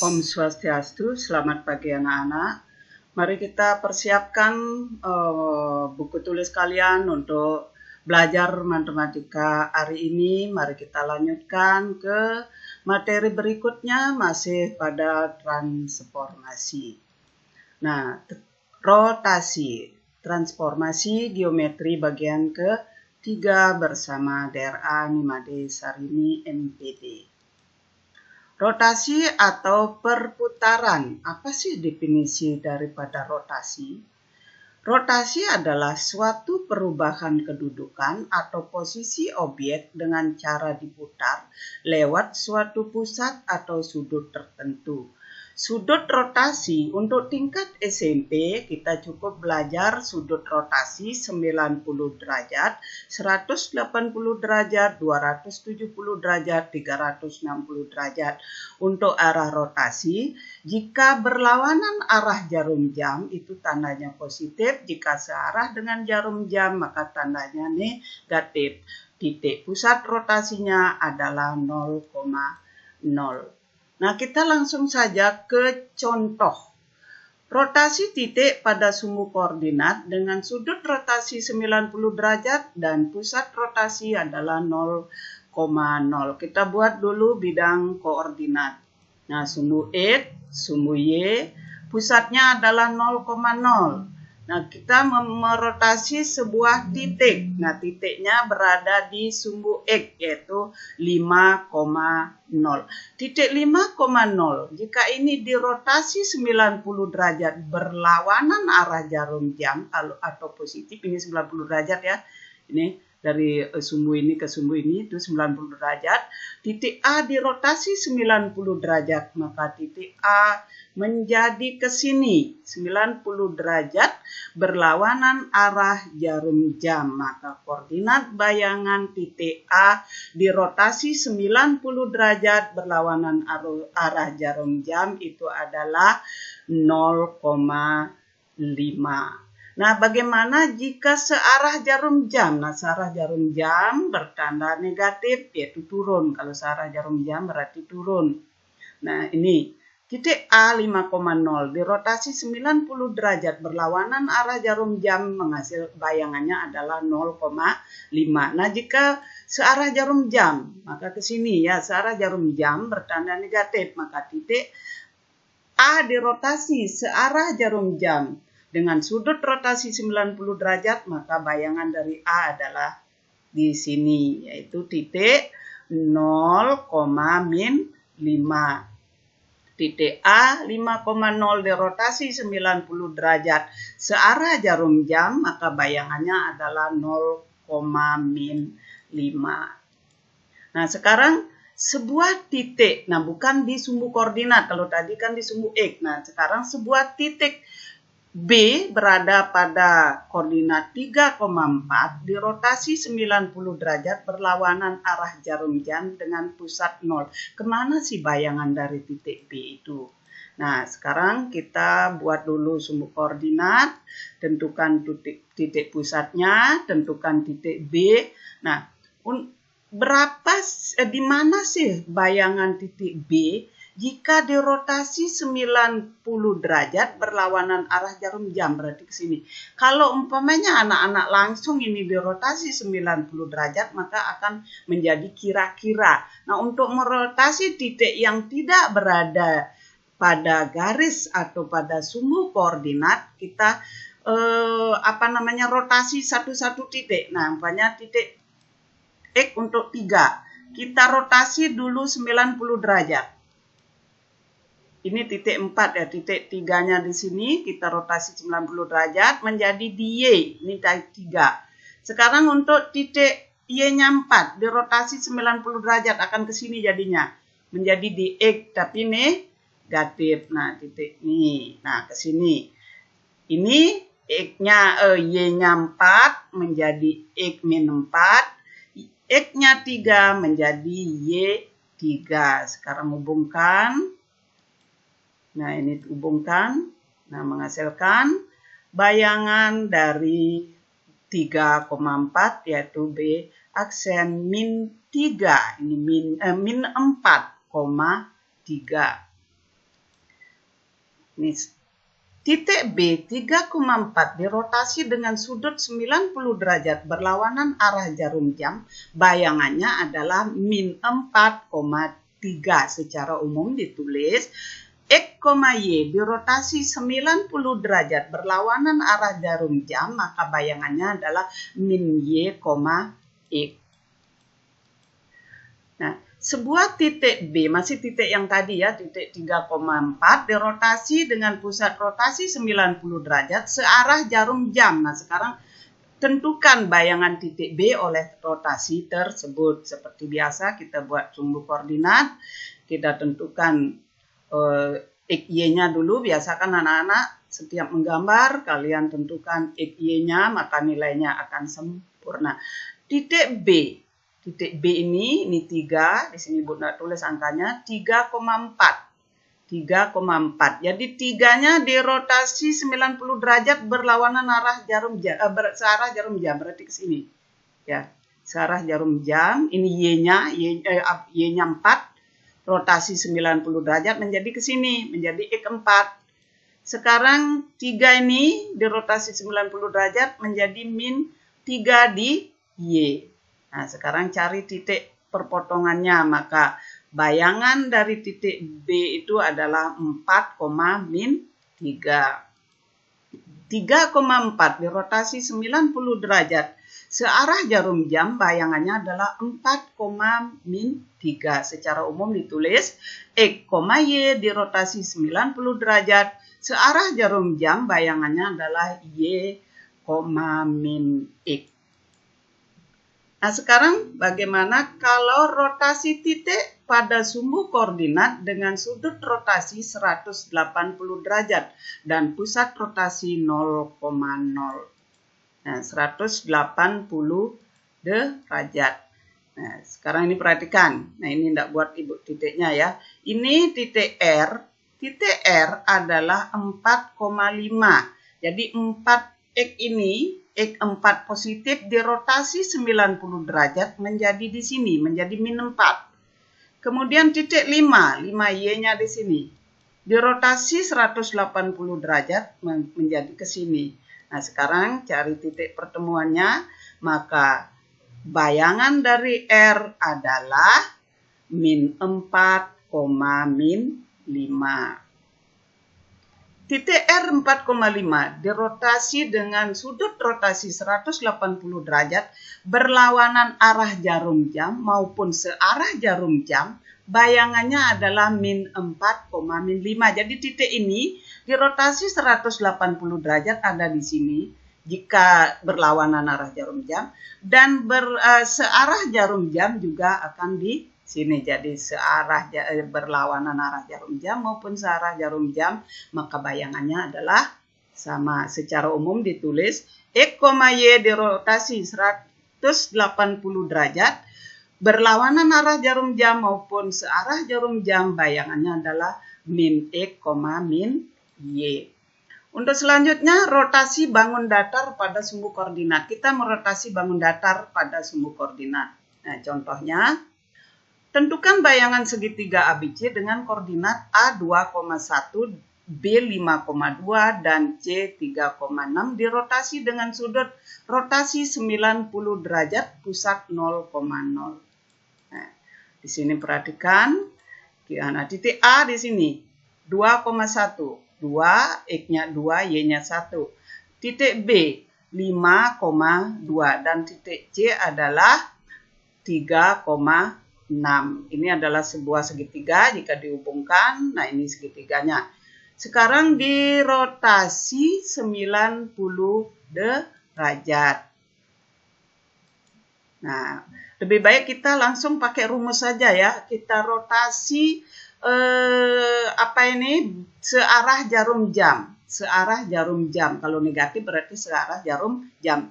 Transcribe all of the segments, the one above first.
Om Swastiastu, selamat pagi anak-anak. Mari kita persiapkan buku tulis kalian untuk belajar matematika hari ini. Mari kita lanjutkan ke materi berikutnya, masih pada transformasi. Nah, rotasi, transformasi geometri bagian ke-3 bersama DRA Nimade Sarini MPD. Rotasi atau perputaran. Apa sih definisi daripada rotasi? Rotasi adalah suatu perubahan kedudukan atau posisi objek dengan cara diputar lewat suatu pusat atau sudut tertentu. Sudut rotasi untuk tingkat SMP kita cukup belajar sudut rotasi 90 derajat, 180 derajat, 270 derajat, 360 derajat. Untuk arah rotasi, jika berlawanan arah jarum jam itu tandanya positif, jika searah dengan jarum jam maka tandanya negatif. Titik pusat rotasinya adalah 0,0. Nah, kita langsung saja ke contoh. Rotasi titik pada sumbu koordinat dengan sudut rotasi 90 derajat dan pusat rotasi adalah 0,0. Kita buat dulu bidang koordinat. Nah, sumbu X, sumbu Y, pusatnya adalah 0,0. Nah, kita merotasi sebuah titik. Nah, titiknya berada di sumbu X, yaitu 5,0. Titik 5,0, jika ini dirotasi 90 derajat berlawanan arah jarum jam, atau positif, ini 90 derajat ya. Ini dari sumbu ini ke sumbu ini itu 90 derajat. Titik A dirotasi 90 derajat, maka titik A menjadi ke sini 90 derajat berlawanan arah jarum jam. Maka koordinat bayangan titik A dirotasi 90 derajat berlawanan arah jarum jam itu adalah 0,5. Nah, bagaimana jika searah jarum jam? Nah, searah jarum jam bertanda negatif, yaitu turun. Kalau searah jarum jam berarti turun. Nah, ini titik A 5,0 dirotasi 90 derajat berlawanan arah jarum jam, menghasil bayangannya adalah 0,5. Nah, jika searah jarum jam, maka ke sini ya, searah jarum jam bertanda negatif, maka titik A dirotasi searah jarum jam dengan sudut rotasi 90 derajat, maka bayangan dari A adalah di sini, yaitu titik 0,-5. Titik A 5,0 dirotasi 90 derajat searah jarum jam, maka bayangannya adalah 0,-5. Nah, sekarang sebuah titik, nah bukan di sumbu koordinat, kalau tadi kan di sumbu X. Nah, sekarang sebuah titik B berada pada koordinat 3,4 dirotasi 90 derajat berlawanan arah jarum jam dengan pusat 0. Kemana sih bayangan dari titik B itu? Nah, sekarang kita buat dulu sumbu koordinat, tentukan titik pusatnya, tentukan titik B. Nah, di mana sih bayangan titik B? Jika dirotasi 90 derajat berlawanan arah jarum jam, berarti ke sini. Kalau umpamanya anak-anak langsung ini dirotasi 90 derajat, maka akan menjadi kira-kira. Nah, untuk merotasi titik yang tidak berada pada garis atau pada sumbu koordinat, kita rotasi satu-satu titik. Nah, umpamanya titik X untuk 3. Kita rotasi dulu 90 derajat. Ini titik 4 ya, titik 3-nya di sini kita rotasi 90 derajat menjadi di Y, ini titik 3. Sekarang untuk titik Y-nya 4 dirotasi 90 derajat akan ke sini jadinya, menjadi di X tapi negatif. Nah, titik ini. Nah, ke sini. Ini X-nya Y-nya 4 menjadi X-4, X-nya 3 menjadi Y3. Sekarang hubungkan. Nah, ini hubungkan. Nah, menghasilkan bayangan dari 3,4 yaitu B aksen -3. Ini -4,3. Nih, titik B 3,4 dirotasi dengan sudut 90 derajat berlawanan arah jarum jam. Bayangannya adalah min 4,3. Secara umum ditulis X, Y dirotasi 90 derajat berlawanan arah jarum jam, maka bayangannya adalah min Y, X. Nah, sebuah titik B, masih titik yang tadi ya, titik 3,4 dirotasi dengan pusat rotasi 90 derajat searah jarum jam. Nah, sekarang tentukan bayangan titik B oleh rotasi tersebut. Seperti biasa kita buat sumbu koordinat, kita tentukan X, Y-nya dulu. Biasakan anak-anak setiap menggambar, kalian tentukan X, Y-nya, maka nilainya akan sempurna. Titik B ini 3, di sini Bunda tulis angkanya 3,4. 3,4. Jadi 3-nya dirotasi 90 derajat berlawanan arah jarum jam, searah jarum jam, berarti ke sini. Ya, searah jarum jam, ini Y-nya 4. Rotasi 90 derajat menjadi ke sini, menjadi X4. Sekarang 3 ini dirotasi 90 derajat menjadi min 3 di Y. Nah, sekarang cari titik perpotongannya, maka bayangan dari titik B itu adalah 4, min 3. 3,4 dirotasi 90 derajat searah jarum jam, bayangannya adalah 4, min 3. Secara umum ditulis X, Y dirotasi 90 derajat searah jarum jam, bayangannya adalah Y, min X. Nah, sekarang bagaimana kalau rotasi titik pada sumbu koordinat dengan sudut rotasi 180 derajat dan pusat rotasi 0,0. Nah, 180 derajat. Nah, sekarang ini perhatikan. Nah, ini tidak buat ibu titiknya ya. Ini titik R. Titik R adalah 4,5. Jadi 4X ini, X4 positif dirotasi 90 derajat menjadi di sini, menjadi min 4. Kemudian titik 5 Y-nya di sini. Dirotasi 180 derajat menjadi ke sini. Nah, sekarang cari titik pertemuannya, maka bayangan dari R adalah min 4, min 5. Titik R 4,5 dirotasi dengan sudut rotasi 180 derajat berlawanan arah jarum jam maupun searah jarum jam, bayangannya adalah min 4, min 5. Jadi titik ini dirotasi 180 derajat ada di sini jika berlawanan arah jarum jam, dan searah jarum jam juga akan di sini. Jadi searah berlawanan arah jarum jam maupun searah jarum jam, maka bayangannya adalah sama. Secara umum ditulis X, Y dirotasi 180 derajat berlawanan arah jarum jam maupun searah jarum jam, bayangannya adalah min X, min Y. Untuk selanjutnya, rotasi bangun datar pada sumbu koordinat. Kita merotasi bangun datar pada sumbu koordinat. Nah, contohnya, tentukan bayangan segitiga ABC dengan koordinat A 2,1, B 5,2, dan C 3,6 dirotasi dengan sudut rotasi 90 derajat, pusat 0,0. Nah, di sini perhatikan, nah, titik A di sini 2,1. 2, X-nya 2, Y-nya 1. Titik B 5,2 dan titik C adalah 3,6. Ini adalah sebuah segitiga jika dihubungkan. Nah, ini segitiganya. Sekarang dirotasi 90 derajat. Nah, lebih baik kita langsung pakai rumus saja ya. Kita rotasi searah jarum jam. Searah jarum jam. Kalau negatif berarti searah jarum jam.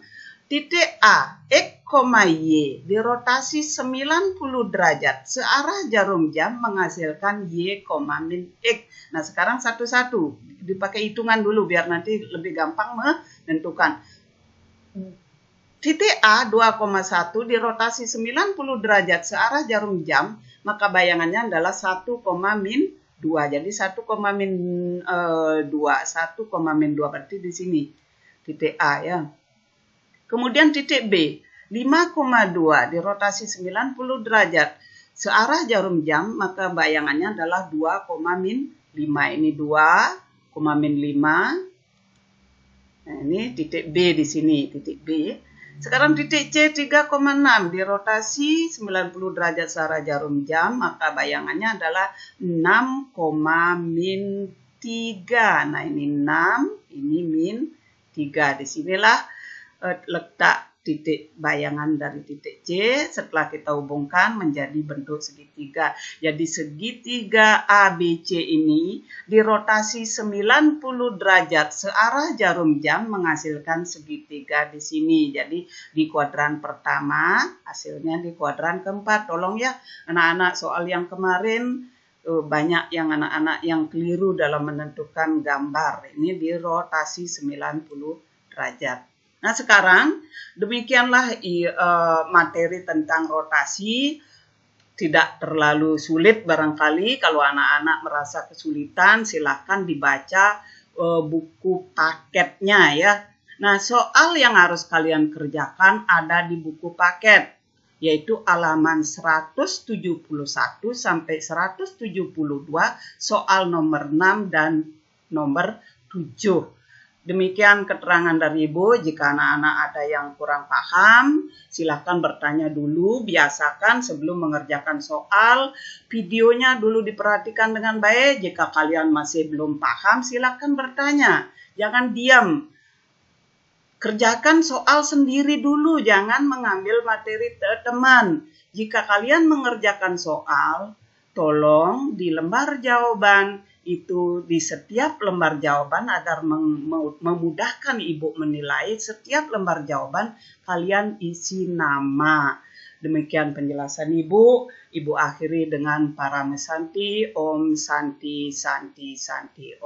Titik A, X, Y dirotasi 90 derajat searah jarum jam menghasilkan Y, min X. Nah, sekarang satu-satu dipakai hitungan dulu biar nanti lebih gampang menentukan. Titik A 2,1 dirotasi 90 derajat searah jarum jam, maka bayangannya adalah 1, min 2. Jadi 1,-2 berarti di sini titik A ya. Kemudian titik B, 5,2 dirotasi 90 derajat searah jarum jam, maka bayangannya adalah 2,-5. Ini 2,-5. Nah, ini titik B di sini, titik B. Sekarang titik C 3,6 dirotasi 90 derajat searah jarum jam, maka bayangannya adalah 6,-3. Nah, ini 6, ini -3. Disinilah letak titik bayangan dari titik C setelah kita hubungkan menjadi bentuk segitiga. Jadi segitiga ABC ini dirotasi 90 derajat searah jarum jam menghasilkan segitiga di sini. Jadi di kuadran pertama, hasilnya di kuadran keempat. Tolong ya anak-anak, soal yang kemarin banyak yang anak-anak yang keliru dalam menentukan gambar. Ini dirotasi 90 derajat. Nah, sekarang demikianlah materi tentang rotasi. Tidak terlalu sulit barangkali. Kalau anak-anak merasa kesulitan, silahkan dibaca buku paketnya ya. Nah, soal yang harus kalian kerjakan ada di buku paket, yaitu halaman 171 sampai 172, soal nomor 6 dan nomor 7. Demikian keterangan dari Ibu. Jika anak-anak ada yang kurang paham, silakan bertanya dulu. Biasakan sebelum mengerjakan soal, videonya dulu diperhatikan dengan baik. Jika kalian masih belum paham, silakan bertanya. Jangan diam. Kerjakan soal sendiri dulu, jangan mengambil materi teman. Jika kalian mengerjakan soal, tolong di lembar jawaban itu, di setiap lembar jawaban, agar memudahkan Ibu menilai, setiap lembar jawaban kalian isi nama. Demikian penjelasan Ibu. Ibu akhiri dengan Parame Santi, Om Santi Santi Santi Om.